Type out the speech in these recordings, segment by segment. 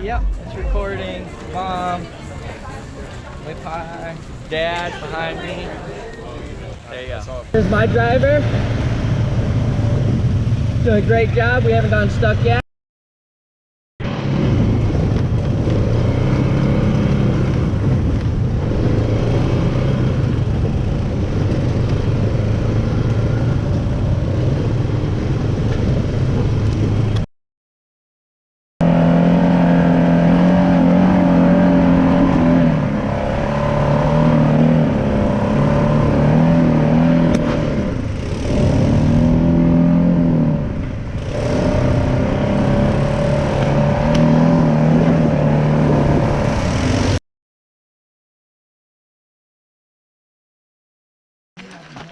Yep, it's recording. Mom, whip high. Dad behind me. There you go. Here's my driver. Doing a great job. We haven't gotten stuck yet.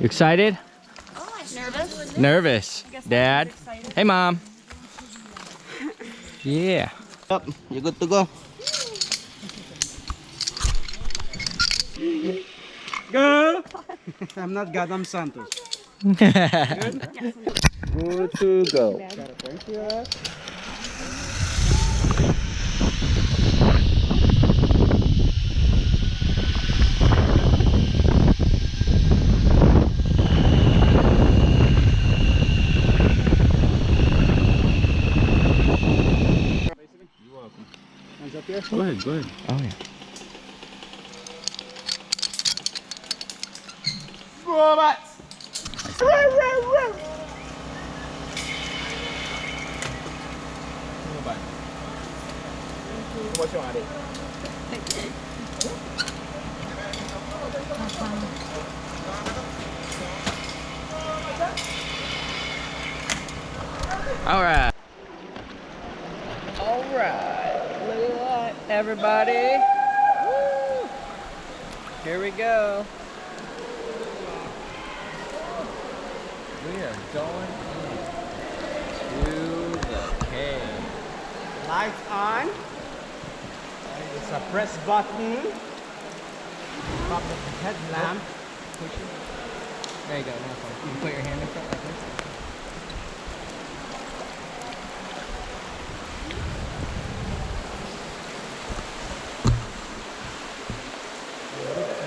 You excited? Nervous? Nervous. Dad. Hey, Mom. Yeah. Up, you're good to go. Go! I'm not God, I'm Santos. Good? Good to go. Go ahead, go ahead. Oh, yeah. Robots! All right. All right. Look at that, everybody. Woo. Here we go. We are going into the cave. Lights on. It's a press button. Pop the headlamp. Push it. There you go. Now fine. You can put your hand in front like this.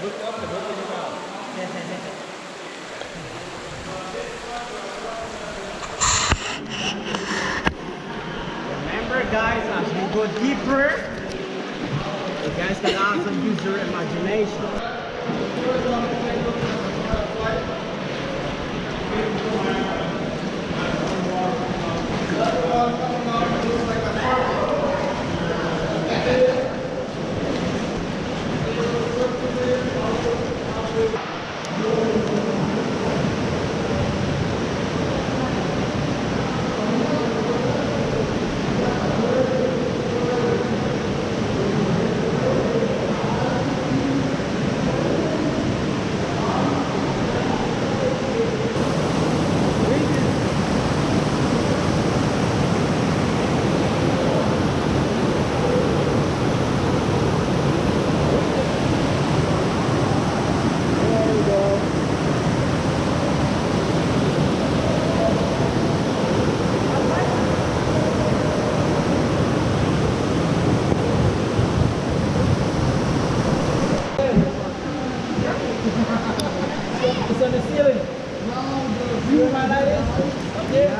Look up and open your mouth. Remember guys, as we go deeper, you guys can also use your imagination. It's on the ceiling. You know how that is? Up there.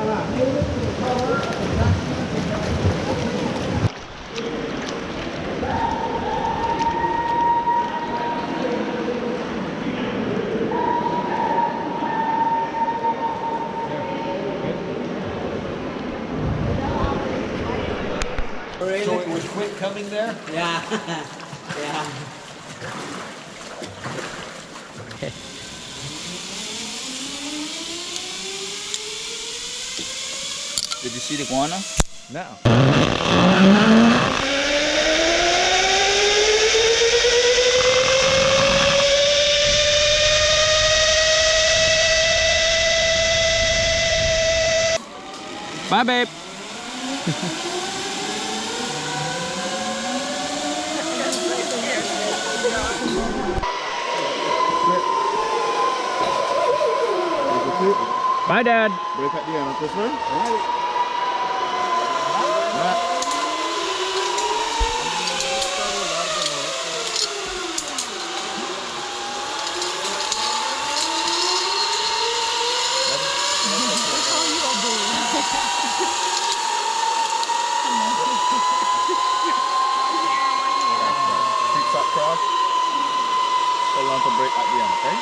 So it was quick coming there? Yeah. Yeah. Did you see the iguana? No. Bye, babe. Bye, Dad. Break at the end of this one. All right. want to break at the end, okay?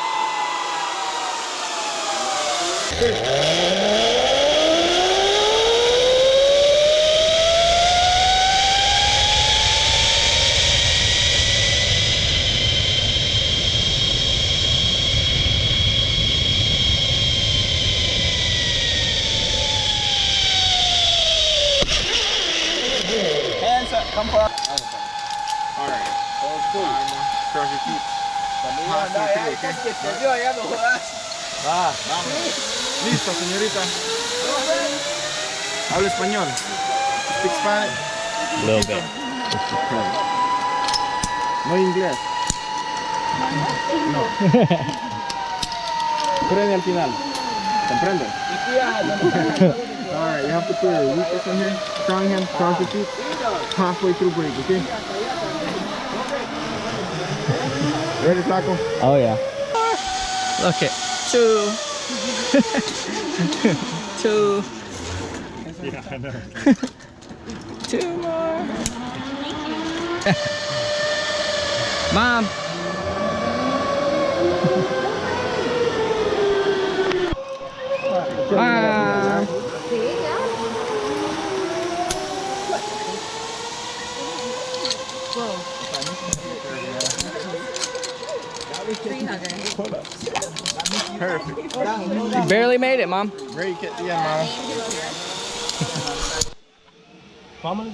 Hands up, come on. Alright. Cross your feet. Va. Listo, señorita. Habla español. Speak Spanish. A little bit. No inglés. No. Frene al final. ¿Comprende? Alright, you have to put your weakest in here. Strong hand, cross your feet. Halfway through break, okay? Ready, Flaco? Oh yeah. Look it. 2. 2. 2 more. Mom. Mom. Perfect. You barely made it, Mom. Break at the end, Mama.